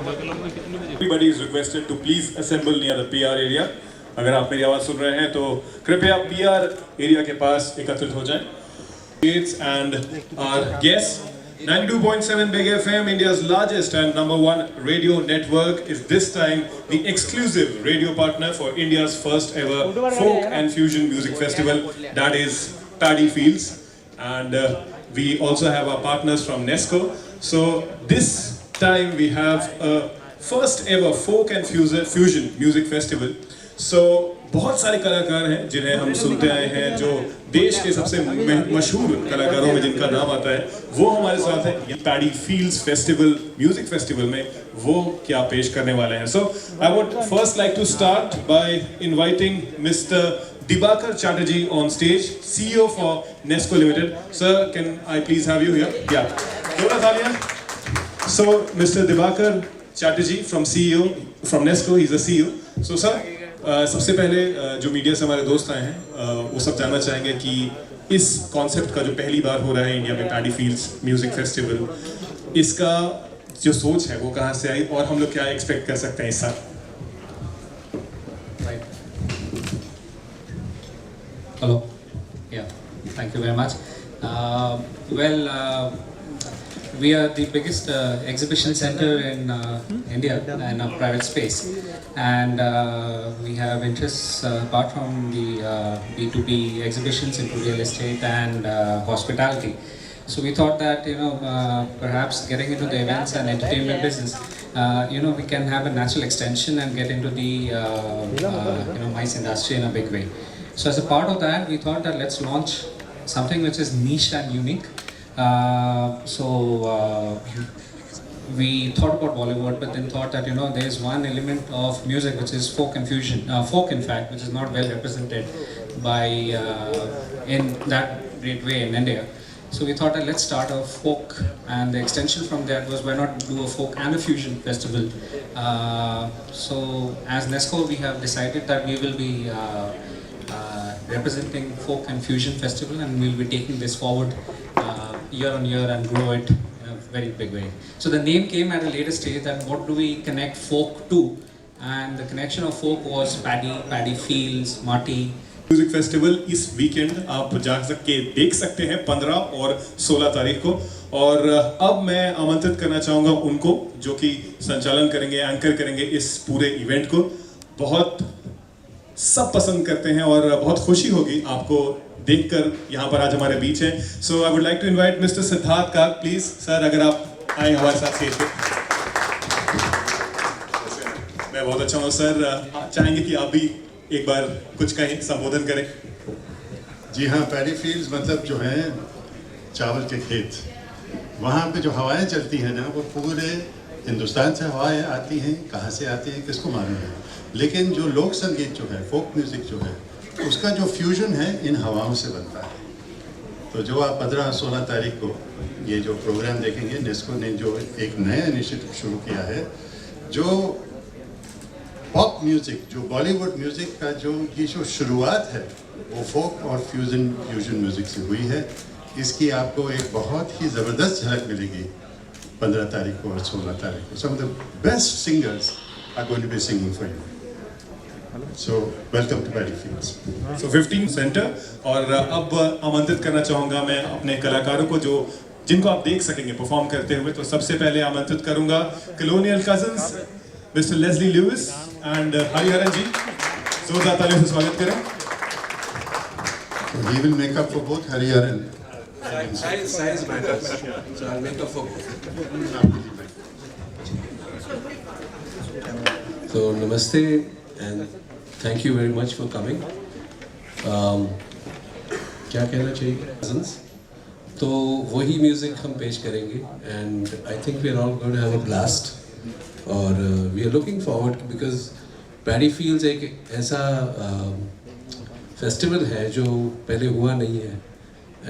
Everybody is requested to please assemble near the PR area. अगर आप मेरी आवाज़ सुन रहे हैं तो कृपया PR एरिया के पास एकत्रित हो जाएं. And our guest, 92.7 Big FM, India's largest and #1 radio network, is this time the exclusive radio partner for India's first ever folk and fusion music festival, that is Paddy Fields. And we also have our partners from Nesco. So this time we have a first ever folk and fusion music festival. So बहुत सारे कलाकार हैं जिन्हें हम सुनते आए हैं, जो देश के सबसे मशहूर कलाकारों में जिनका नाम आता है, वो हमारे साथ हैं. ये paddy fields festival, music festival में वो क्या पेश करने वाले हैं. So I would first like to start by inviting mister Dibakar Chatterjee on stage, CEO for Nesco Limited. Sir, can I please have you here? Yeah. Dora Thalia. So, Mr. Dibakar Chatterjee from Nesco, he's the CEO. So, sir, सबसे पहले जो media से हमारे दोस्त आए हैं वो सब जानना चाहेंगे कि इस कॉन्सेप्ट का जो पहली बार हो रहा है इंडिया में, पैडी फील्ड्स म्यूजिक फेस्टिवल, इसका जो सोच है वो कहाँ से आई और हम लोग क्या एक्सपेक्ट कर सकते हैं इस साल. Hello. Yeah. Thank you very much. We are the biggest exhibition center in India in a private space, and we have interests apart from the B2B exhibitions into real estate and hospitality. So we thought that perhaps getting into the events and entertainment business, we can have a natural extension and get into the MICE industry in a big way. So as a part of that, we thought that let's launch something which is niche and unique. We thought about Bollywood, but then thought that there is one element of music which is folk and fusion, folk in fact, which is not well represented by in that great way in India. So we thought that let's start a folk, and the extension from that was why not do a folk and a fusion festival. So as Nesco, we have decided that we will be representing folk and fusion festival, and we'll be taking this forward year on year and grow it in a very big way. So the name came at a later stage, that what do we connect folk to, and the connection of folk was Paddy Fields, Marty. Music festival इस weekend आप जा के देख सकते हैं 15 और 16 तारीख को. और अब मैं आमंत्रित करना चाहूँगा उनको जो कि संचालन करेंगे, एंकर करेंगे इस पूरे इवेंट को. बहुत सब पसंद करते हैं और बहुत खुशी होगी आपको देखकर यहाँ पर आज हमारे बीच हैं. So I would like to invite mister Siddharth Kag, please sir, अगर आप आए हमारे साथ स्टेज पे. मैं बहुत अच्छा हूँ सर, चाहेंगे कि आप भी एक बार कुछ कहें, संबोधन करें. जी हाँ, पैडी फील्ड्स मतलब जो है चावल के खेत, वहाँ पे जो हवाएं चलती हैं ना, वो पूरे हिंदुस्तान से हवाएं आती हैं. कहाँ से आती हैं किसको मालूम है, लेकिन जो लोक संगीत जो है, फोक म्यूज़िक जो है, उसका जो फ्यूजन है इन हवाओं से बनता है. तो जो आप 15-16 तारीख को ये जो प्रोग्राम देखेंगे, नेस्को ने जो एक नया इनिशिएटिव शुरू किया है, जो पॉप म्यूज़िक, जो बॉलीवुड म्यूज़िक का जो ये जो शुरुआत है, वो फोक और फ्यूजन म्यूज़िक से हुई है. इसकी आपको एक बहुत ही ज़बरदस्त झलक मिलेगी 15 तारीख को और 16 तारीख को. Some of the best singers are going to be singing for you. So welcome to Paddy Fields. So 15 centre. और अब आमंत्रित करना चाहूँगा मैं अपने कलाकारों को जो जिनको आप देख सकेंगे परफॉर्म करते हुए. तो सबसे पहले आमंत्रित करूँगा Colonial Cousins, mister Leslie Lewis and Hariharan ji. जोरदार तालियों से स्वागत करें. So he will make up for both Hariharan. Size matters. So I'll make up for both. So namaste and thank you very much for coming. क्या कहना चाहिए cousins? तो वही म्यूज़िक हम पेश करेंगे and I think we are all going to have a blast. और we are looking forward because Paddy Fields एक ऐसा फेस्टिवल है जो पहले हुआ नहीं है,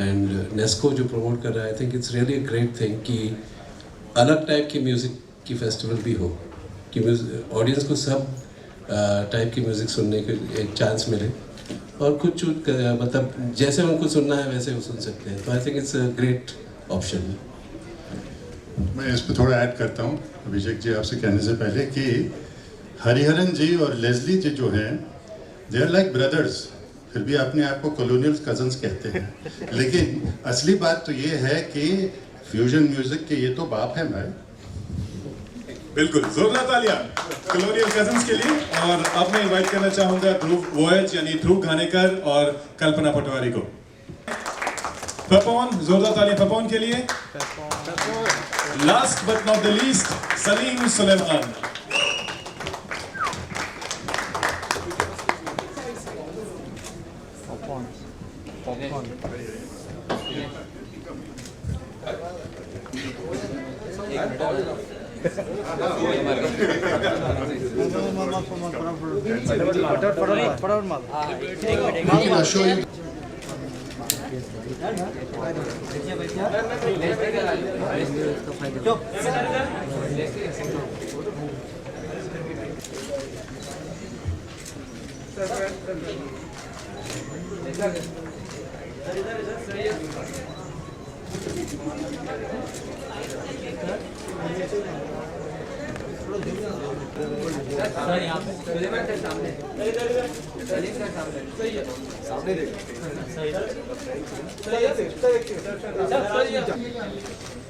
and Nesco जो प्रमोट कर रहा है, I think it's really a great thing कि अलग टाइप की म्यूज़िक की फेस्टिवल भी हो, कि ऑडियंस को सब टाइप की म्यूज़िक सुनने के एक चांस मिले, और कुछ मतलब जैसे उनको सुनना है वैसे वो सुन सकते हैं. तो I think it's a great option. मैं इस पर थोड़ा ऐड करता हूँ अभिषेक जी आपसे कहने से पहले कि हरिहरन जी और लेस्ली जी जो हैं दे आर लाइक ब्रदर्स, फिर भी अपने आप को कॉलोनियल कजन्स कहते हैं। लेकिन असली बात तो ये है कि फ्यूजन म्यूजिक के ये तो बाप हैं भाई। बिल्कुल, जोरदार तालियां कॉलोनियल कजन्स के लिए। और अब मैं इनवाइट करना चाहूंगा ध्रुव वॉयज यानी ध्रुव घानेकर और कल्पना पटवारी को। पपॉन, जोरदार तालियां पपॉन के लिए। Last but not the least, Salim Sulaiman. I'll show you.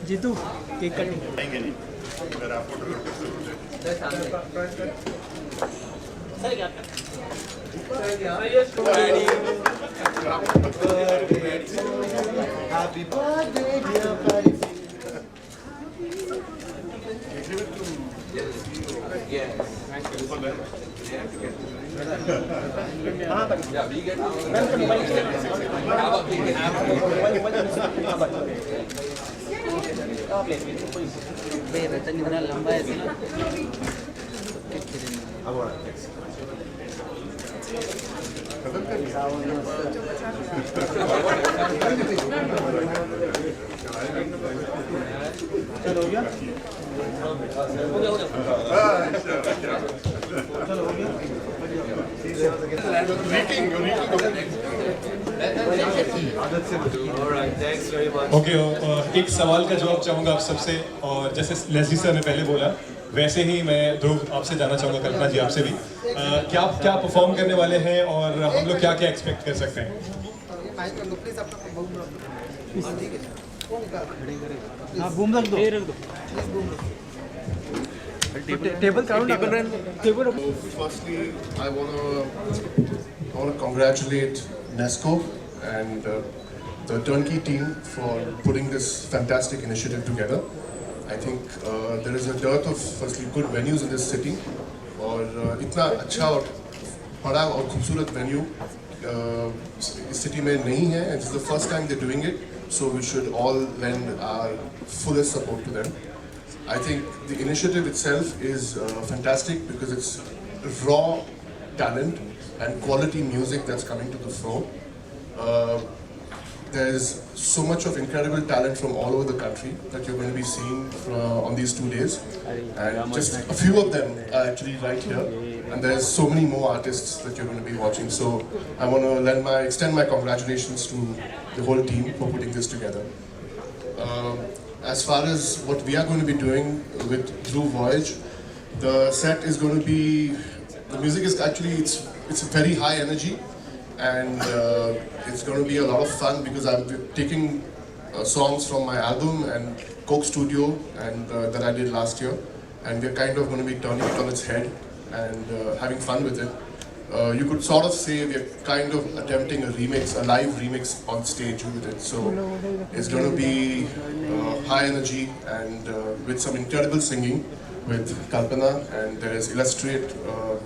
Jeetu cake cutting नहीं अगर आप हैप्पी बर्थडे डियर भाई। लंबा है ना चलो हो गया चलो हो गया। ओके, एक सवाल का जवाब चाहूंगा आप सबसे। और जैसे लेस्ली सर ने पहले बोला वैसे ही मैं ध्रुव आपसे जानना चाहूंगा, कल्पना जी आपसे भी, क्या क्या परफॉर्म करने वाले हैं और हम लोग क्या क्या एक्सपेक्ट कर सकते हैं? हाँ बूम रख दो table table. Firstly, I want to congratulate Nesco and the Turnkey team for putting this fantastic initiative together. I think there is a dearth of firstly good venues in this city, और इतना अच्छा और बड़ा और खूबसूरत venue इस city में नहीं है, and it's the first time they're doing it, so we should all lend our fullest support to them. I think the initiative itself is fantastic because it's raw talent and quality music that's coming to the fore. There's so much of incredible talent from all over the country that you're going to be seeing on these 2 days, and just a few of them are actually right here, and there's so many more artists that you're going to be watching. So I want to extend my congratulations to the whole team for putting this together. As far as what we are going to be doing with Dhruv Voyage, the set is going to be, the music is actually, it's very high energy, and it's going to be a lot of fun because I'm taking songs from my album and Coke Studio and that I did last year, and we're kind of going to be turning it on its head and having fun with it. You could sort of say we're kind of attempting a live remix on stage with it. So it's going to be high energy and with some incredible singing with Kalpana, and there is Illustrate,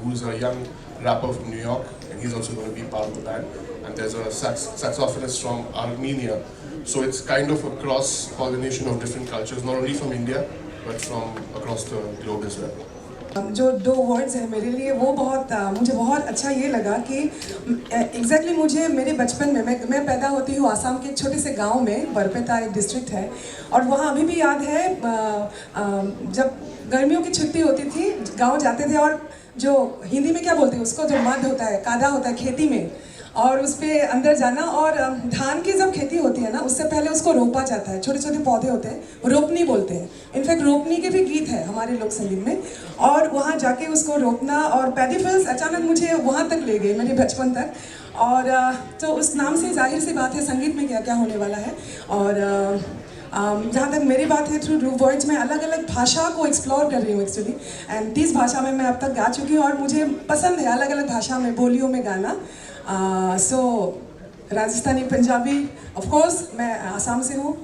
who's a young rapper from New York, and he's also going to be part of the band. And there's a saxophonist from Armenia. So it's kind of a cross-pollination of different cultures, not only from India, but from across the globe as well. जो 2 words हैं मेरे लिए वो बहुत मुझे बहुत अच्छा ये लगा कि एग्जैक्टली मुझे मेरे बचपन में मैं पैदा होती हूँ आसाम के एक छोटे से गांव में, बरपेटा एक डिस्ट्रिक्ट है, और वहाँ अभी भी याद है जब गर्मियों की छुट्टी होती थी गांव जाते थे, और जो हिंदी में क्या बोलते हैं उसको, जो मध होता है, कादा होता है खेती में, और उस पे अंदर जाना। और धान की जब खेती होती है ना, उससे पहले उसको रोपा जाता है, छोटे छोटे पौधे होते हैं, रोपनी बोलते हैं। इनफैक्ट रोपनी के भी गीत है हमारे लोक संगीत में। और वहाँ जाके उसको रोपना, और पैडी फील्ड्स अचानक मुझे वहाँ तक ले गई, मेरे बचपन तक। और तो उस नाम से जाहिर सी बात है संगीत में क्या क्या होने वाला है। और जहाँ तक मेरी बात है, थ्रू रूफ वर्ड्स में अलग अलग भाषा को एक्सप्लोर कर रही हूँ एक्चुअली। एंड 30 भाषा में मैं अब तक गा चुकी हूँ, और मुझे पसंद है अलग अलग भाषा में, बोलियों में गाना। सो राजस्थानी, पंजाबी, ऑफ कोर्स मैं आसाम से हूँ,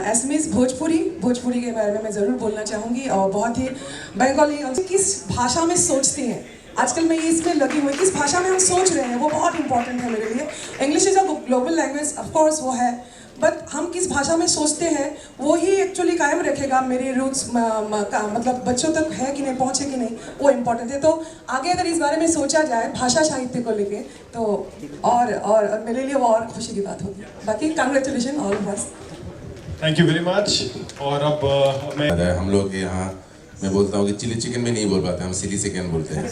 एसमीज, भोजपुरी के बारे में मैं ज़रूर बोलना चाहूँगी। और बहुत ही बंगाली, किस भाषा में सोचती हैं आजकल मैं ये इसमें लगी हुई, किस भाषा में हम सोच रहे हैं वो बहुत इंपॉर्टेंट है मेरे लिए। English is a global language, of course वो है, बट हम किस भाषा में सोचते हैं वो ही एक्चुअली कायम रखेगा मेरे रूट्स मतलब बच्चों तक है कि नहीं, पहुँचे कि नहीं, वो इम्पोर्टेंट है। तो आगे अगर इस बारे में सोचा जाए भाषा साहित्य को लेके, तो और मेरे लिए वो और खुशी की बात होगी। बाकी congratulation all of us. Thank you very much. और अब मैं हम लोग यहाँ, मैं बोलता हूँ कि चिली चिकन में नहीं बोल पाते, हम चिली चिकन बोलते हैं।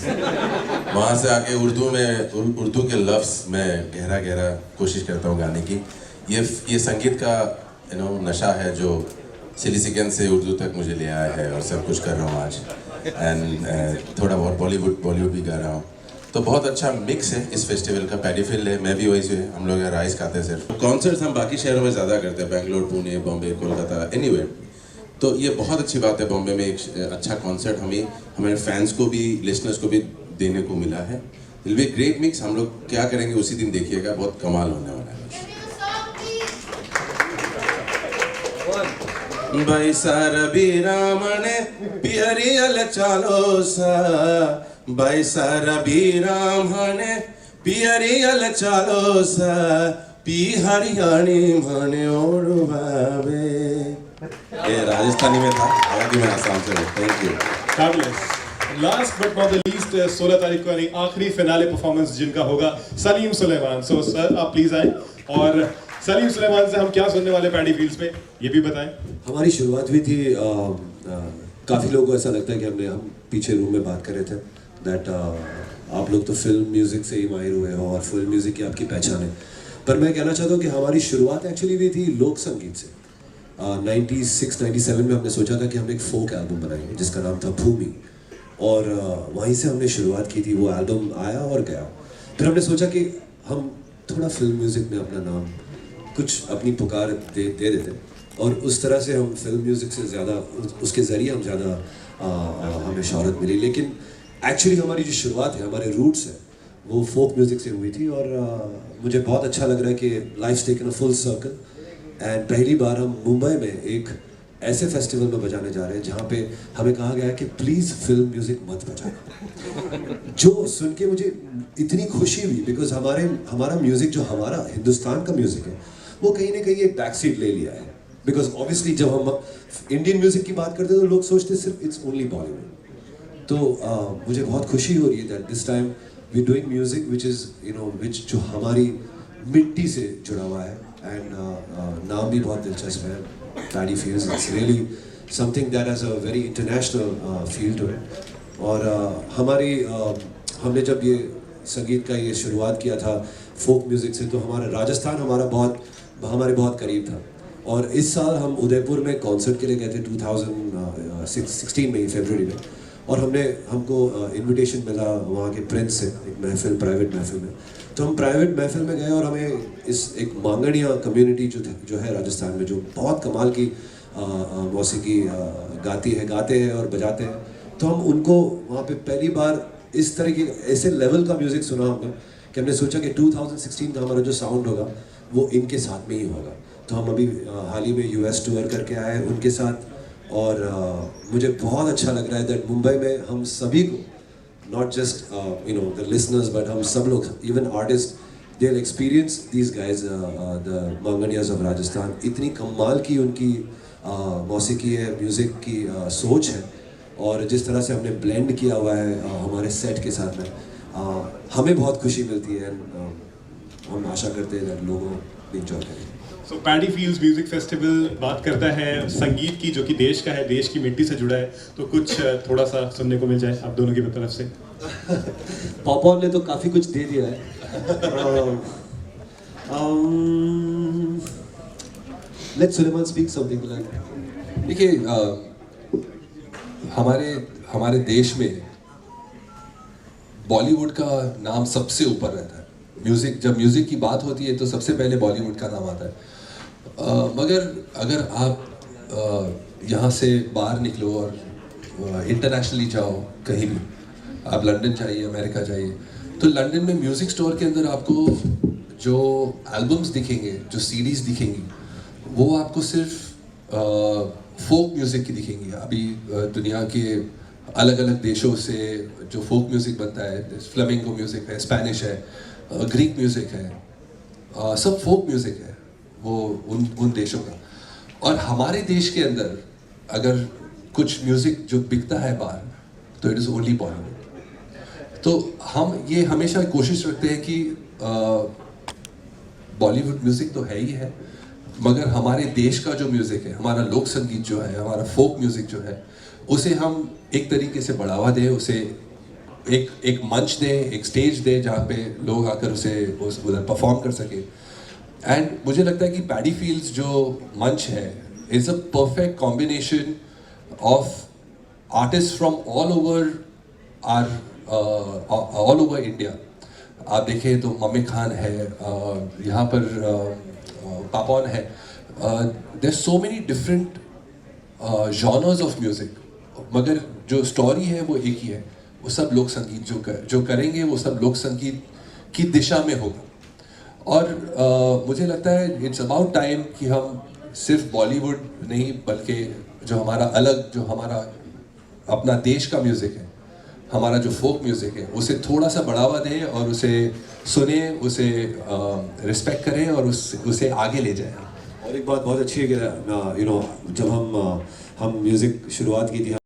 वहाँ से आके उर्दू के लफ्ज़ मैं गहरा कोशिश करता हूँ गाने की। ये संगीत का नशा है जो चिली चिकन से उर्दू तक मुझे ले आया है, और सब कुछ कर रहा हूँ आज। एंड थोड़ा बहुत बॉलीवुड भी गा रहा हूँ। तो बहुत अच्छा मिक्स है इस फेस्टिवल का। पैडी फील्ड है, मैं भी वही से, हम लोग यहाँ राइस खाते हैं सिर्फ। कॉन्सर्ट्स हम बाकी शहरों में ज़्यादा करते हैं, बेंगलोर, पुणे, बॉम्बे, कोलकाता, एनीवेयर। तो ये बहुत अच्छी बात है, बॉम्बे में एक अच्छा कॉन्सर्ट हमें फैंस को भी, लिसनर्स को भी देने को मिला है। Will be great mix. हम लोग क्या करेंगे उसी दिन देखिएगा, बहुत कमाल होने वाला है। भाई सारा बीरामणे पियरियल चालो सा, भाई सारा बीरामणे पियरियल चालो सा, पी हरियाणी मने ओढ़ भावे। ये राजस्थानी में था, हालांकि मैं आसाम से हूँ। Thank you. Fabulous. Last but not the least, 16 तारीख को यानी आखिरी फिनाले परफॉर्मेंस जिनका होगा, सलीम सुलेमान। सो सर आप प्लीज आए, और सलीम सुलेमान से हम क्या सुनने वाले पैडी फील्ड्स में ये भी बताएं। हमारी शुरुआत हुई थी, काफ़ी लोगों को ऐसा लगता है कि हम पीछे रूम में बात कर रहे थे दैट आप लोग तो फिल्म म्यूज़िक से ही माहिर हुए हो और फिल्म म्यूज़िक की आपकी पहचान है। पर मैं कहना चाहता हूँ कि हमारी शुरुआत एक्चुअली हुई थी लोक संगीत से। 96-97 में हमने सोचा था कि हम एक फोक एल्बम बनाएंगे जिसका नाम था भूमि, और वहीं से हमने शुरुआत की थी। वो एल्बम आया और गया। फिर हमने सोचा कि हम थोड़ा फिल्म म्यूज़िक में अपना नाम, कुछ अपनी पुकार दे देते, और उस तरह से हम फिल्म म्यूज़िक से ज़्यादा, उसके ज़रिए हम ज़्यादा हमें शोहरत मिली। लेकिन एक्चुअली हमारी जो शुरुआत है, हमारे रूट्स हैं, वो फोक म्यूज़िक से हुई थी। और मुझे बहुत अच्छा लग रहा है कि life's taken a full circle, and पहली बार हम मुंबई में एक ऐसे फेस्टिवल में बजाने जा रहे हैं जहाँ पे हमें कहा गया है कि प्लीज़ फिल्म म्यूज़िक मत बजाना। जो सुन के मुझे इतनी खुशी हुई, बिकॉज हमारा म्यूज़िक, जो हमारा हिंदुस्तान का म्यूज़िक है, वो कहीं ना कहीं एक बैक सीट ले लिया है। बिकॉज ऑब्वियसली जब हम इंडियन म्यूज़िक की बात करते हैं तो लोग सोचते सिर्फ इट्स ओनली बॉलीवुड। तो मुझे बहुत खुशी हो रही है that this time we doing music which is which जो हमारी मिट्टी से जुड़ा हुआ है। एंड नाम भी बहुत दिलचस्प है, paddy fields. It's really something that has a very international feel to it. और हमने जब ये संगीत का ये शुरुआत किया था फोक म्यूज़िक से, तो हमारा राजस्थान हमारे बहुत करीब था। और इस साल हम उदयपुर में कॉन्सर्ट के लिए गए थे 2016 में ही, फरवरी में। और हमको इनविटेशन मिला वहाँ के प्रिंस से, एक महफिल, प्राइवेट महफिल में। तो हम प्राइवेट महफिल में गए और हमें एक मांगड़िया कम्युनिटी जो है राजस्थान में, जो बहुत कमाल की मौसीकी गाते हैं और बजाते हैं, तो हम उनको वहाँ पे पहली बार इस तरह की ऐसे लेवल का म्यूज़िक सुना हमने कि हमने सोचा कि 2016 का हमारा जो साउंड होगा वो इनके साथ में ही होगा। तो हम अभी हाल ही में US टूर करके आए हैं उनके साथ। और मुझे बहुत अच्छा लग रहा है दैट मुंबई में हम सभी को, not just the listeners, but हम सब लोग, even artist, they will experience these guys, the Manganiyars of Rajasthan. इतनी कमाल की उनकी मौसीकी है, म्यूज़िक की सोच है, और जिस तरह से हमने ब्लेंड किया हुआ है हमारे सेट के साथ में, हमें बहुत खुशी मिलती है। हम आशा करते हैं कि लोगों एंजॉय करें। सो पैडी फील्ड्स म्यूजिक फेस्टिवल बात करता है संगीत की, जो कि देश का है, देश की मिट्टी से जुड़ा है। तो कुछ थोड़ा सा सुनने को मिल जाए आप दोनों की तरफ से। पॉपकॉर्न ने तो काफ़ी कुछ दे दिया है। Let Suleiman speak something. देखिए हमारे देश में बॉलीवुड का नाम सबसे ऊपर रहता है। जब म्यूज़िक की बात होती है तो सबसे पहले बॉलीवुड का नाम आता है। मगर अगर आप यहाँ से बाहर निकलो और इंटरनेशनली जाओ कहीं भी, आप लंदन जाइए, अमेरिका जाइए, तो लंदन में म्यूज़िक स्टोर के अंदर आपको जो एल्बम्स दिखेंगे, जो सीडीज़ दिखेंगी, वो आपको सिर्फ फोक म्यूज़िक की दिखेंगी। अभी दुनिया के अलग अलग देशों से जो फोक म्यूज़िक बनता है, फ्लेमिंगो म्यूज़िक है, स्पेनिश है, ग्रीक म्यूज़िक है, सब फोक म्यूज़िक है वो उन देशों का। और हमारे देश के अंदर अगर कुछ म्यूज़िक जो बिकता है बाहर, तो इट इज़ ओनली बॉलीवुड। तो हम ये हमेशा कोशिश रखते हैं कि बॉलीवुड म्यूज़िक तो है ही है, मगर हमारे देश का जो म्यूज़िक है, हमारा लोक संगीत जो है, हमारा फोक म्यूज़िक जो है, उसे हम एक तरीके से बढ़ावा दें, उसे एक मंच दें, एक स्टेज दें जहाँ पे लोग आकर उधर परफॉर्म कर सके। एंड मुझे लगता है कि पैडी फील्ड्स जो मंच है is a perfect combination of artist from all over India. आप देखें तो मम्मी खान है, यहाँ पर पापॉन है, there so many different genres of music, मगर जो स्टोरी है वो एक ही है। वो सब लोक संगीत जो करेंगे वो सब लोक संगीत की दिशा में होगा। और मुझे लगता है इट्स अबाउट टाइम कि हम सिर्फ बॉलीवुड नहीं, बल्कि जो हमारा अपना देश का म्यूज़िक है, हमारा जो फोक म्यूज़िक है, उसे थोड़ा सा बढ़ावा दें और उसे सुने, उसे रिस्पेक्ट करें और उसे आगे ले जाएं। और एक बात बहुत अच्छी है कि जब हम म्यूज़िक शुरुआत की थी,